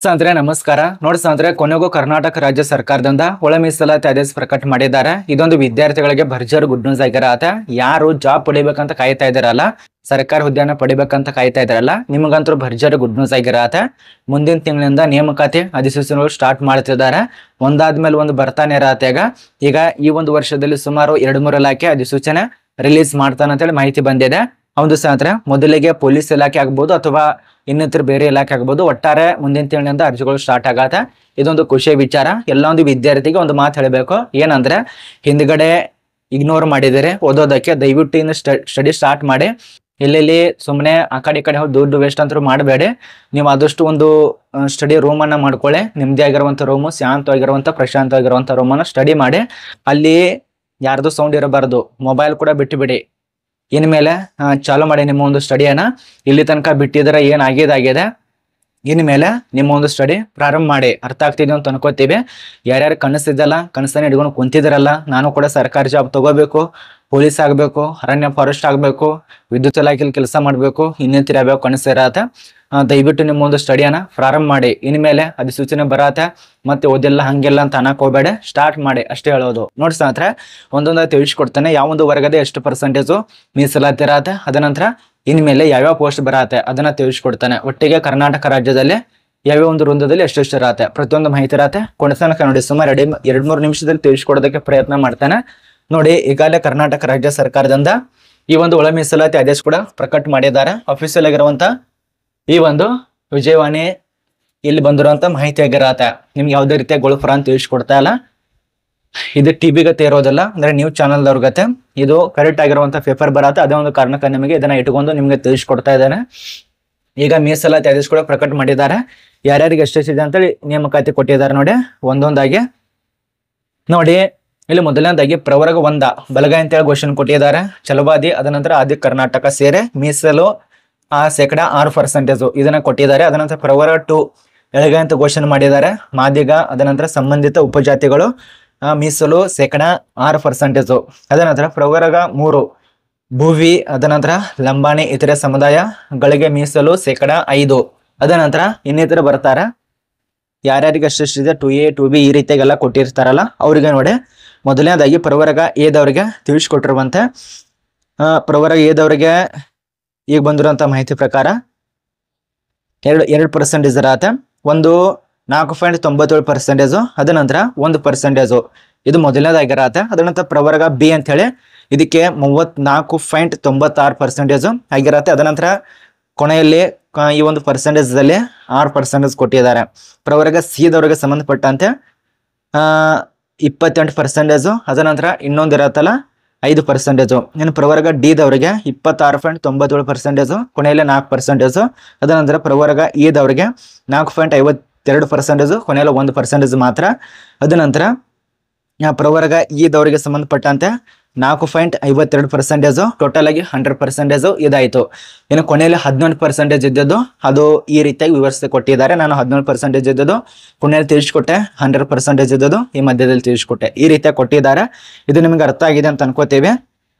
ಸ್ನೇಹಿತರೆ ನಮಸ್ಕಾರ. ನೋಡಿ ಸ್ನೇಹಿತರೆ, ಕೊನೆಗೂ ಕರ್ನಾಟಕ ರಾಜ್ಯ ಸರ್ಕಾರದಿಂದ ಒಳ ಮೀಸಲಾತಿ ಆದೇಶ ಪ್ರಕಟ ಮಾಡಿದ್ದಾರೆ. ಇದೊಂದು ವಿದ್ಯಾರ್ಥಿಗಳಿಗೆ ಭರ್ಜರಿ ಗುಡ್ ನ್ಯೂಸ್ ಆಗಿರತ್ತೆ. ಯಾರು ಜಾಬ್ ಪಡಿಬೇಕಂತ ಕಾಯ್ತಾ ಇದಾರಲ್ಲ, ಸರ್ಕಾರಿ ಹುದ್ದೆನ ಪಡಿಬೇಕಂತ ಕಾಯ್ತಾ ಇದಾರಲ್ಲ, ನಿಮಗಂತೂ ಭರ್ಜರಿ ಗುಡ್ ನ್ಯೂಸ್ ಆಗಿರತ್ತೆ. ಮುಂದಿನ ತಿಂಗಳಿಂದ ನೇಮಕಾತಿ ಅಧಿಸೂಚನೆಗಳು ಸ್ಟಾರ್ಟ್ ಮಾಡ್ತಿದ್ದಾರೆ. ಒಂದಾದ್ಮೇಲೆ ಒಂದು ಬರ್ತಾನೆ ಇರತ್ತೆ. ಈಗ ಈ ಒಂದು ವರ್ಷದಲ್ಲಿ ಸುಮಾರು 2-3 ಇಲಾಖೆ ಅಧಿಸೂಚನೆ ರಿಲೀಸ್ ಮಾಡ್ತಾನಂತೇಳಿ ಮಾಹಿತಿ ಬಂದಿದೆ. ಹೌದು ಸ್ನೇಹಿತರೆ, ಮೊದಲಿಗೆ ಪೊಲೀಸ್ ಇಲಾಖೆ ಆಗ್ಬೋದು ಅಥವಾ ಇನ್ನಿತರ ಬೇರೆ ಇಲಾಖೆ ಆಗ್ಬೋದು, ಒಟ್ಟಾರೆ ಮುಂದಿನ ತಿಂಗಳಿಂದ ಅರ್ಜಿಗಳು ಸ್ಟಾರ್ಟ್ ಆಗತ್ತೆ. ಇದೊಂದು ಖುಷಿಯ ವಿಚಾರ. ಎಲ್ಲ ಒಂದು ವಿದ್ಯಾರ್ಥಿಗೆ ಒಂದು ಮಾತು ಹೇಳಬೇಕು, ಏನಂದ್ರೆ ಹಿಂದ್ಗಡೆ ಇಗ್ನೋರ್ ಮಾಡಿದರೆ ಓದೋದಕ್ಕೆ ದಯವಿಟ್ಟು ಇನ್ನು ಸ್ಟಡಿ ಸ್ಟಾರ್ಟ್ ಮಾಡಿ. ಎಲ್ಲೆಲ್ಲಿ ಸುಮ್ಮನೆ ಆ ಕಡೆ ಈ ಕಡೆ ಹೋಗಿ ದುಡ್ಡು ವೇಸ್ಟ್ ಅಂತೂ ಮಾಡಬೇಡಿ. ನೀವು ಆದಷ್ಟು ಒಂದು ಸ್ಟಡಿ ರೂಮ್ ಅನ್ನ ಮಾಡ್ಕೊಳ್ಳಿ. ನಿಮ್ದೇ ಆಗಿರುವಂತ ರೂಮು, ಶಾಂತವಾಗಿರುವಂತ ಪ್ರಶಾಂತವಾಗಿರುವಂತ ರೂಮನ್ನ ಸ್ಟಡಿ ಮಾಡಿ. ಅಲ್ಲಿ ಯಾರ್ದು ಸೌಂಡ್ ಇರಬಾರ್ದು. ಮೊಬೈಲ್ ಕೂಡ ಬಿಟ್ಟು ಬಿಡಿ. ಇನ್ಮೇಲೆ ಚಾಲು ಮಾಡಿ ನಿಮ್ಮ ಒಂದು ಸ್ಟಡಿಯನ್ನ. ಇಲ್ಲಿ ತನಕ ಬಿಟ್ಟಿದ್ರೆ ಏನಾಗಿದೆ, ಇನ್ಮೇಲೆ ನಿಮ್ಮ ಒಂದು ಸ್ಟಡಿ ಪ್ರಾರಂಭ ಮಾಡಿ. ಅರ್ಥ ಆಗ್ತಿದೆ ಅಂತ ಅನ್ಕೋತೀವಿ. ಯಾರ್ಯಾರು ಕನಸಿದ್ದಲ್ಲ, ಕನಸನ್ನ ಹಿಡ್ಕೊಂಡು ಕುಂತಿದ್ರಲ್ಲ, ನಾನು ಕೂಡ ಸರ್ಕಾರಿ ಜಾಬ್ ತಗೋಬೇಕು, ಪೊಲೀಸ್ ಆಗಬೇಕು, ಅರಣ್ಯ ಫಾರೆಸ್ಟ್ ಆಗಬೇಕು, ವಿದ್ಯುತ್ ಇಲಾಖೆಯಲ್ಲಿ ಕೆಲಸ ಮಾಡಬೇಕು, ಇನ್ನಿತರ ಯಾವ್ಯಾವ ಕನಸಿರತ್ತೆ, ದಯವಿಟ್ಟು ನಿಮ್ಮ ಒಂದು ಸ್ಟಡಿಯನ್ನ ಪ್ರಾರಂಭ ಮಾಡಿ. ಇನ್ಮೇಲೆ ಅಧಿಸೂಚನೆ ಬರತ್ತೆ, ಮತ್ತೆ ಓದಿಲ್ಲ ಹಂಗೆಲ್ಲ ಅಂತ ಅನ್ನಕ್ ಹೋಗ್ಬೇಡ, ಸ್ಟಾರ್ಟ್ ಮಾಡಿ ಅಷ್ಟೇ ಹೇಳೋದು. ನೋಡಿ ಸ್ನೇಹಿತರೆ, ಒಂದೊಂದಾಗಿ ತಿಳಿಸ್ಕೊಡ್ತಾನೆ. ಯಾವೊಂದು ವರ್ಗದ ಎಷ್ಟು ಪರ್ಸೆಂಟೇಜು ಮೀಸಲಾತಿ ಇರತ್ತೆ, ಅದನಂತರ ಇನ್ಮೇಲೆ ಯಾವ್ಯಾವ ಪೋಸ್ಟ್ ಬರತ್ತೆ ಅದನ್ನ ತಿಳಿಸ್ಕೊಡ್ತಾನೆ. ಒಟ್ಟಿಗೆ ಕರ್ನಾಟಕ ರಾಜ್ಯದಲ್ಲಿ ಯಾವ್ಯಾವ ಒಂದು ವೃಂದದಲ್ಲಿ ಎಷ್ಟೆಷ್ಟು ಇರತ್ತೆ, ಪ್ರತಿಯೊಂದು ಮಾಹಿತಿ ಇರತ್ತೆ. ಕೊನೆತನಕ ನೋಡಿ, ಸುಮಾರು 2-3 ನಿಮಿಷದಲ್ಲಿ ತಿಳಿಸ್ಕೊಡೋದಕ್ಕೆ ಪ್ರಯತ್ನ ಮಾಡ್ತಾನೆ. ನೋಡಿ, ಈಗಾಗಲೇ ಕರ್ನಾಟಕ ರಾಜ್ಯ ಸರ್ಕಾರದಿಂದ ಈ ಒಂದು ಒಳ ಮೀಸಲಾತಿ ಆದೇಶ ಕೂಡ ಪ್ರಕಟ ಮಾಡಿದ್ದಾರೆ. ಅಫಿಷಿಯಲ್ ಆಗಿರುವಂತ ಈ ಒಂದು ವಿಜಯವಾಣಿ ಇಲ್ಲಿ ಬಂದಿರುವಂತ ಮಾಹಿತಿ ಆಗಿರತ್ತೆ. ನಿಮ್ಗೆ ಯಾವುದೇ ರೀತಿಯ ಗೊಳಫರ ಅಂತ ತಿಳಿಸ್ಕೊಡ್ತಾ ಇಲ್ಲ. ಇದು ಟಿವಿ ಗತೆ ಇರೋದಿಲ್ಲ, ಅಂದ್ರೆ ನ್ಯೂಸ್ ಚಾನಲ್ ಗತೆ. ಇದು ಕರೆಕ್ಟ್ ಆಗಿರುವಂತ ಪೇಪರ್ ಬರತ್ತೆ. ಅದೇ ಒಂದು ಕಾರಣಕ್ಕೆ ನಿಮಗೆ ಇದನ್ನ ಇಟ್ಕೊಂಡು ನಿಮ್ಗೆ ತಿಳಿಸ್ಕೊಡ್ತಾ ಇದ್ದೇನೆ. ಈಗ ಮೀಸಲಾತಿ ಆದೇಶ ಕೂಡ ಪ್ರಕಟ ಮಾಡಿದ್ದಾರೆ. ಯಾರ್ಯಾರಿಗೆ ಎಷ್ಟೆಷ್ಟಿದೆ ಅಂತೇಳಿ ನೇಮಕಾತಿ ಕೊಟ್ಟಿದ್ದಾರೆ. ನೋಡಿ ಒಂದೊಂದಾಗಿ ನೋಡಿ. ಇಲ್ಲಿ ಮೊದಲನೇದಾಗಿ ಪ್ರವರ್ಗ 1 ಬಲಗೈ ಅಂತೇಳಿ ಘೋಷಣೆ ಕೊಟ್ಟಿದ್ದಾರೆ. ಛಲವಾದಿ, ಅದನಂತರ ಆದಿ ಕರ್ನಾಟಕ ಸೇರೆ ಮೀಸಲು ಶೇಕಡಾ 6% ಇದನ್ನ ಕೊಟ್ಟಿದ್ದಾರೆ. ಅದನಂತರ ಪ್ರವರ್ಗ 2 ಎಳಗೈ ಅಂತ ಘೋಷಣೆ ಮಾಡಿದ್ದಾರೆ. ಮಾದಿಗ, ಅದನಂತರ ಸಂಬಂಧಿತ ಉಪಜಾತಿಗಳು ಮೀಸಲು ಶೇಕಡಾ 6%. ಅದನಂತರ ಪ್ರವರ್ಗ 3 ಭೂವಿ, ಅದನಂತರ ಲಂಬಾಣಿ ಇತರೆ ಸಮುದಾಯಗಳಿಗೆ ಮೀಸಲು ಶೇಕಡಾ 5. ಅದನಂತರ ಇನ್ನಿತರ ಬರ್ತಾರೆ. ಯಾರ್ಯಾರಿಗೆ ಅಷ್ಟಿದೆ 2A 2B ಈ ರೀತಿಯಾಗೆಲ್ಲ ಕೊಟ್ಟಿರ್ತಾರಲ್ಲ ಅವ್ರಿಗೆ ನೋಡಿ. ಮೊದಲನೇದಾಗಿ ಪ್ರವರ್ಗ ಎದವರಿಗೆ ತಿಳಿಸ್ಕೊಟ್ಟಿರುವಂತೆ ಪ್ರವರ್ಗ ಎದವರಿಗೆ ಈಗ ಬಂದಿರುವಂತ ಮಾಹಿತಿ ಪ್ರಕಾರ 2% ಇರತ್ತೆ. ಒಂದು 4.97%. ಅದನಂತರ 1% ಇದು ಮೊದಲನೇದಾಗಿರತ್ತೆ. ಅದನಂತರ ಪ್ರವರ್ಗ ಬಿ ಅಂತ ಹೇಳಿ ಇದಕ್ಕೆ 34.96% ಆಗಿರತ್ತೆ. ಅದನಂತರ ಕೊನೆಯಲ್ಲಿ ಈ ಒಂದು ಪರ್ಸೆಂಟೇಜ್ 6% ಕೊಟ್ಟಿದ್ದಾರೆ. ಪ್ರವರ್ಗ ಸಿ ದವರಿಗೆ ಸಂಬಂಧಪಟ್ಟಂತೆ 28%. ಅದನಂತರ ಇನ್ನೊಂದು ಇರತ್ತಲ್ಲ 5%. ಇನ್ನು ಪ್ರವರ್ಗ ಡಿ ದವರಿಗೆ 26.97%, ಕೊನೆಯಲ್ಲಿ 4%. ಅದನಂತರ ಪ್ರವರ್ಗ ಇ ದವರಿಗೆ 4.52%, ಕೊನೆಯಲ್ಲಿ 1% ಮಾತ್ರ. ಅದನಂತರ ಪ್ರವರ್ಗ ಇ ದವರಿಗೆ ಸಂಬಂಧಪಟ್ಟಂತೆ 4.52%, ಟೋಟಲ್ ಆಗಿ 100% ಇದಾಯ್ತು. ಇನ್ನು ಕೊನೆಯಲ್ಲಿ 11% ಇದ್ದದ್ದು ಅದು ಈ ರೀತಿಯಾಗಿ ವಿವರಿಸಿ ಕೊಟ್ಟಿದ್ದಾರೆ. ನಾನು 11% ಇದ್ದದ್ದು ಕೊನೆಯಲ್ಲಿ ತಿಳಿಸ್ಕೊಟ್ಟೆ, 100% ಇದ್ದದ್ದು ಈ ಮಧ್ಯದಲ್ಲಿ ತಿಳಿಸ್ಕೊಟ್ಟೆ. ಈ ರೀತಿಯಾಗಿ ಕೊಟ್ಟಿದ್ದಾರೆ. ಇದು ನಿಮ್ಗೆ ಅರ್ಥ ಆಗಿದೆ ಅಂತ ಅನ್ಕೋತೇವೆ.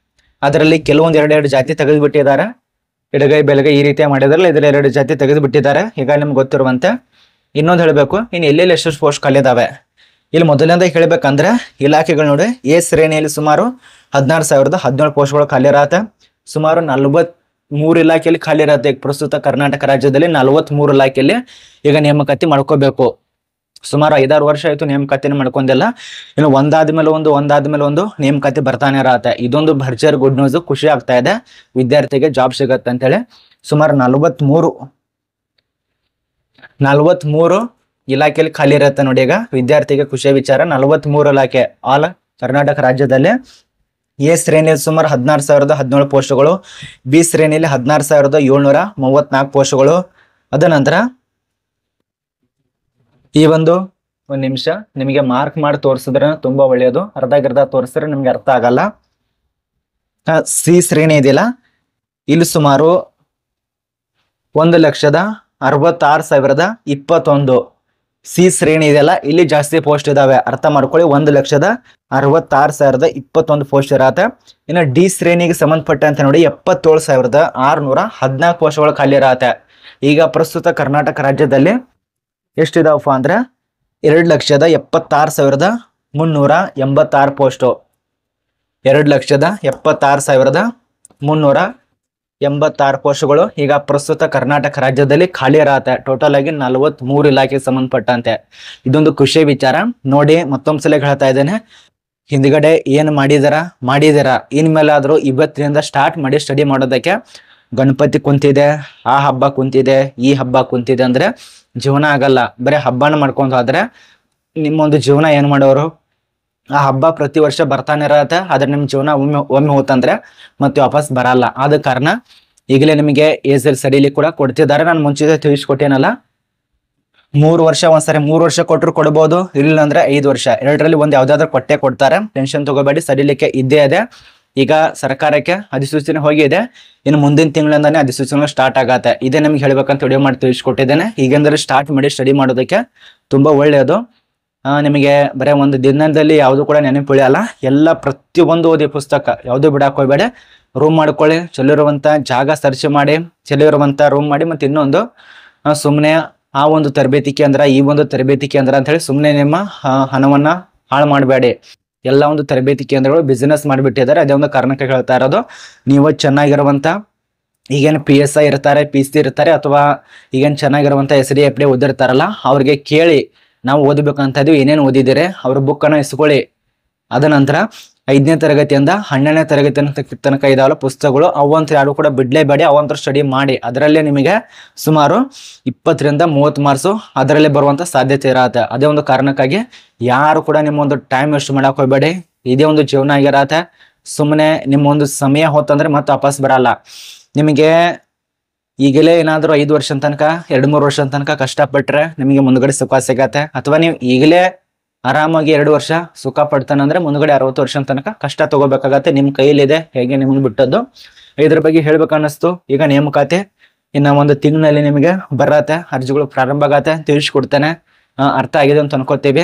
ಅದರಲ್ಲಿ ಕೆಲವೊಂದು 2 ಜಾತಿ ತೆಗೆದು ಬಿಟ್ಟಿದ್ದಾರೆ. ಎಡಗೈ ಬೆಳಗೈ ಈ ರೀತಿಯಾಗಿ ಮಾಡಿದಾರಲ್ಲ, ಇದರಲ್ಲಿ 2 ಜಾತಿ ತೆಗೆದು ಬಿಟ್ಟಿದ್ದಾರೆ. ಈಗ ನಿಮ್ಗೆ ಗೊತ್ತಿರುವಂತೆ ಇನ್ನೊಂದು ಹೇಳಬೇಕು, ಇನ್ನು ಎಲ್ಲೆಲ್ಲಿ ಎಷ್ಟು ಪೋಸ್ಟ್ ಖಾಲಿ ಇದಾವೆ. ಇಲ್ಲಿ ಮೊದಲನೇದಾಗಿ ಹೇಳ್ಬೇಕಂದ್ರೆ ಇಲಾಖೆಗಳು ನೋಡಿ, ಎ ಶ್ರೇಣಿಯಲ್ಲಿ ಸುಮಾರು 16,017 ಪೋಸ್ಟ್ಗಳು ಖಾಲಿ ಇರತ್ತೆ. ಸುಮಾರು 43 ಇಲಾಖೆಯಲ್ಲಿ ಖಾಲಿ ಇರತ್ತೆ. ಪ್ರಸ್ತುತ ಕರ್ನಾಟಕ ರಾಜ್ಯದಲ್ಲಿ 43 ಇಲಾಖೆಯಲ್ಲಿ ಈಗ ನೇಮಕಾತಿ ಮಾಡ್ಕೋಬೇಕು. ಸುಮಾರು 5-6 ವರ್ಷ ಆಯ್ತು ನೇಮಕಾತಿನ ಮಾಡ್ಕೊಂಡಿಲ್ಲ. ಇನ್ನು ಒಂದಾದ್ಮೇಲೆ ಒಂದು ನೇಮಕಾತಿ ಬರ್ತಾನೆ ಇರತ್ತೆ. ಇದೊಂದು ಭರ್ಜರಿ ಗುಡ್ ನ್ಯೂಸ್. ಖುಷಿ ಆಗ್ತಾ ಇದೆ ವಿದ್ಯಾರ್ಥಿಗೆ ಜಾಬ್ ಸಿಗತ್ತೆ ಅಂತೇಳಿ. ಸುಮಾರು 43 ಇಲಾಖೆಯಲ್ಲಿ ಖಾಲಿ ಇರುತ್ತೆ ನೋಡಿ. ಈಗ ವಿದ್ಯಾರ್ಥಿಗೆ ಖುಷಿಯ ವಿಚಾರ. 43 ಇಲಾಖೆ ಆಲ್ ಕರ್ನಾಟಕ ರಾಜ್ಯದಲ್ಲಿ. ಎ ಶ್ರೇಣಿಯಲ್ಲಿ ಸುಮಾರು 16,017 ಪೋಸ್ಟ್ಗಳು, ಬಿ ಶ್ರೇಣಿಯಲ್ಲಿ 16,734 ಪೋಸ್ಟ್ಗಳು. ಅದನಂತರ ಈ ಒಂದು ನಿಮಿಷ ನಿಮಗೆ ಮಾರ್ಕ್ ಮಾಡಿ ತೋರಿಸಿದ್ರೆ ತುಂಬಾ ಒಳ್ಳೆಯದು. ಅರ್ಧ ತೋರಿಸಿದ್ರೆ ನಿಮ್ಗೆ ಅರ್ಥ ಆಗಲ್ಲ. ಸಿ ಶ್ರೇಣಿ ಇದೆಯಲ್ಲ, ಇಲ್ಲಿ ಸುಮಾರು 1,66,021 ಸಿ ಶ್ರೇಣಿ ಇದೆಯಲ್ಲ, ಇಲ್ಲಿ ಜಾಸ್ತಿ ಪೋಸ್ಟ್ ಇದಾವೆ. ಅರ್ಥ ಮಾಡ್ಕೊಳ್ಳಿ, 1,66,021 ಪೋಸ್ಟ್ ಇರತ್ತೆ. ಇನ್ನು ಡಿ ಶ್ರೇಣಿಗೆ ಸಂಬಂಧಪಟ್ಟಂತೆ ನೋಡಿ 77,614 ಪೋಸ್ಟ್ಗಳು ಖಾಲಿ ಇರತ್ತೆ. ಈಗ ಪ್ರಸ್ತುತ ಕರ್ನಾಟಕ ರಾಜ್ಯದಲ್ಲಿ ಎಷ್ಟಿದಾವಪ್ಪ ಅಂದ್ರೆ 2,76,386 ಪೋಸ್ಟು. 2,76,386 ಪೋಸ್ಟ್ಗಳು ಈಗ ಪ್ರಸ್ತುತ ಕರ್ನಾಟಕ ರಾಜ್ಯದಲ್ಲಿ ಖಾಲಿ ಇರತ್ತೆ. ಟೋಟಲ್ ಆಗಿ 43 ಇಲಾಖೆಗೆ ಸಂಬಂಧಪಟ್ಟಂತೆ. ಇದೊಂದು ಖುಷಿ ವಿಚಾರ ನೋಡಿ. ಮತ್ತೊಂದ್ಸಲ ಹೇಳ್ತಾ ಇದ್ದೇನೆ, ಹಿಂದ್ಗಡೆ ಏನ್ ಮಾಡಿದಾರ ಇನ್ಮೇಲಾದ್ರೂ ಇವತ್ತಿನಿಂದ ಸ್ಟಾರ್ಟ್ ಮಾಡಿ ಸ್ಟಡಿ ಮಾಡೋದಕ್ಕೆ. ಗಣಪತಿ ಕುಂತಿದೆ, ಆ ಹಬ್ಬ ಕುಂತಿದೆ, ಈ ಹಬ್ಬ ಕುಂತಿದೆ ಅಂದ್ರೆ ಜೀವನ ಆಗಲ್ಲ. ಬರೀ ಹಬ್ಬನ ಮಾಡ್ಕೊಂಡು ಹೋದ್ರೆ ನಿಮ್ಮೊಂದು ಜೀವನ ಏನ್ ಮಾಡೋರು? ಆ ಹಬ್ಬ ಪ್ರತಿ ವರ್ಷ ಬರ್ತಾನೆ ಇರತ್ತೆ, ಆದ್ರೆ ನಿಮ್ ಜೀವನ ಒಮ್ಮೆ ಹೋತಂದ್ರೆ ಮತ್ತೆ ವಾಪಸ್ ಬರಲ್ಲ. ಆದ ಕಾರಣ ಈಗಲೇ ನಿಮಗೆ ಏಸಲ್ ಸಡಿಲಿ ಕೂಡ ಕೊಡ್ತಿದ್ದಾರೆ. ನಾನು ಮುಂಚೆ ತಿಳಿಸ್ಕೊಟ್ಟೇನಲ್ಲ, 3 ವರ್ಷ ಒಂದ್ಸರಿ 3 ವರ್ಷ ಕೊಟ್ಟರು ಕೊಡ್ಬೋದು, ಇಲ್ಲ ಅಂದ್ರೆ 5 ವರ್ಷ, ಎರಡರಲ್ಲಿ ಒಂದ್ ಯಾವ್ದಾದ್ರು ಕೊಟ್ಟೆ ಕೊಡ್ತಾರೆ. ಟೆನ್ಷನ್ ತಗೋಬೇಡಿ, ಸಡಿಲಿಕ್ಕೆ ಇದ್ದೇ ಇದೆ. ಈಗ ಸರ್ಕಾರಕ್ಕೆ ಅಧಿಸೂಚನೆ ಹೋಗಿದೆ, ಇನ್ನು ಮುಂದಿನ ತಿಂಗಳಿಂದಾನೇ ಅಧಿಸೂಚನೆ ಸ್ಟಾರ್ಟ್ ಆಗತ್ತೆ. ಇದೇ ನಿಮ್ಗೆ ಹೇಳ್ಬೇಕಂತ ವಿಡಿಯೋ ಮಾಡಿ ತಿಳಿಸ್ಕೊಟ್ಟಿದ್ದೇನೆ. ಈಗಂದ್ರೆ ಸ್ಟಾರ್ಟ್ ಮಾಡಿ ಸ್ಟಡಿ ಮಾಡೋದಕ್ಕೆ ತುಂಬಾ ಒಳ್ಳೆಯದು. ನಿಮಗೆ ಬರೀ ಒಂದು ದಿನದಲ್ಲಿ ಯಾವುದು ಕೂಡ ನೆನಪುಳಿಯಲ್ಲ. ಎಲ್ಲ ಪ್ರತಿಯೊಂದು ಓದಿ ಪುಸ್ತಕ ಯಾವುದು ಬಿಡಾಕ್ ಹೋಗ್ಬೇಡಿ. ರೂಮ್ ಮಾಡ್ಕೊಳ್ಳಿ, ಚಲಿರುವಂತ ಜಾಗ ಸರ್ಚ್ ಮಾಡಿ, ಚಲಿರುವಂತ ರೂಮ್ ಮಾಡಿ. ಮತ್ತೆ ಇನ್ನೊಂದು, ಸುಮ್ಮನೆ ಆ ಒಂದು ತರಬೇತಿ ಕೇಂದ್ರ, ಈ ಒಂದು ತರಬೇತಿ ಕೇಂದ್ರ ಅಂತ ಹೇಳಿ ಸುಮ್ಮನೆ ನಿಮ್ಮ ಹಣವನ್ನ ಹಾಳು ಮಾಡಬೇಡಿ. ಎಲ್ಲ ಒಂದು ತರಬೇತಿ ಕೇಂದ್ರಗಳು ಬಿಸಿನೆಸ್ ಮಾಡಿಬಿಟ್ಟಿದ್ದಾರೆ. ಅದೇ ಒಂದು ಕಾರಣಕ್ಕೆ ಹೇಳ್ತಾ ಇರೋದು. ನೀವು ಚೆನ್ನಾಗಿರುವಂತ ಈಗೇನು PSI ಇರ್ತಾರೆ, PC ಇರ್ತಾರೆ, ಅಥವಾ ಈಗೇನು ಚೆನ್ನಾಗಿರುವಂತ SDFD ಓದಿರ್ತಾರಲ್ಲ, ಅವ್ರಿಗೆ ಕೇಳಿ ನಾವು ಓದಬೇಕಂತ ಇದೀವಿ, ಏನೇನು ಓದಿದ್ದೀರಿ ಅವ್ರ ಬುಕ್ ಅನ್ನ ಇಸ್ಕೊಳ್ಳಿ. ಅದ ನಂತರ 5ನೇ ತರಗತಿಯಿಂದ 12ನೇ ತರಗತಿ ತನಕ ಇದಾವಲ್ಲ ಪುಸ್ತಕಗಳು, ಅವಂತ ಯಾರು ಕೂಡ ಬಿಡ್ಲೇಬೇಡಿ. ಅವಂತ ಸ್ಟಡಿ ಮಾಡಿ. ಅದರಲ್ಲೇ ನಿಮಗೆ ಸುಮಾರು 20 ರಿಂದ 30 ಮಾರ್ಕ್ಸು ಅದರಲ್ಲೇ ಬರುವಂತ ಸಾಧ್ಯತೆ ಇರತ್ತೆ. ಅದೇ ಒಂದು ಕಾರಣಕ್ಕಾಗಿ ಯಾರು ಕೂಡ ನಿಮ್ಮ ಒಂದು ಟೈಮ್ ವೇಸ್ಟ್ ಮಾಡಕ್ ಹೋಗ್ಬೇಡಿ. ಇದೇ ಒಂದು ಜೀವನ ಆಗಿರತ್ತೆ. ಸುಮ್ಮನೆ ನಿಮ್ಮ ಒಂದು ಸಮಯ ಹೋತಂದ್ರೆ ಮತ್ತೆ ವಾಪಸ್ ಬರಲ್ಲ. ನಿಮಗೆ ಈಗಲೇ ಏನಾದ್ರು 5 ವರ್ಷ ತನಕ 2-3 ವರ್ಷ ತನಕ ಕಷ್ಟಪಟ್ರೆ ನಿಮಗೆ ಮುಂದ್ಗಡೆ ಸುಖ ಸಿಗತ್ತೆ. ಅಥವಾ ನೀವು ಈಗಲೇ ಆರಾಮಾಗಿ 2 ವರ್ಷ ಸುಖ ಪಡ್ತಾನಂದ್ರೆ ಮುಂದ್ಗಡೆ 60 ವರ್ಷ ತನಕ ಕಷ್ಟ ತಗೋಬೇಕಾಗತ್ತೆ. ನಿಮ್ ಕೈಲಿದೆ, ಹೇಗೆ ನಿಮ್ಗೆ ಬಿಟ್ಟದ್ದು. ಇದ್ರ ಬಗ್ಗೆ ಹೇಳ್ಬೇಕನ್ನಿಸ್ತು. ಈಗ ನೇಮಕಾತಿ ಇನ್ನ ಒಂದು ತಿಂಗಳಲ್ಲಿ ನಿಮಗೆ ಬರತ್ತೆ, ಅರ್ಜಿಗಳು ಪ್ರಾರಂಭ ಆಗತ್ತೆ, ತಿಳಿಸ್ಕೊಡ್ತೇನೆ. ಅರ್ಥ ಆಗಿದೆ ಅಂತ ಅನ್ಕೋತೀವಿ.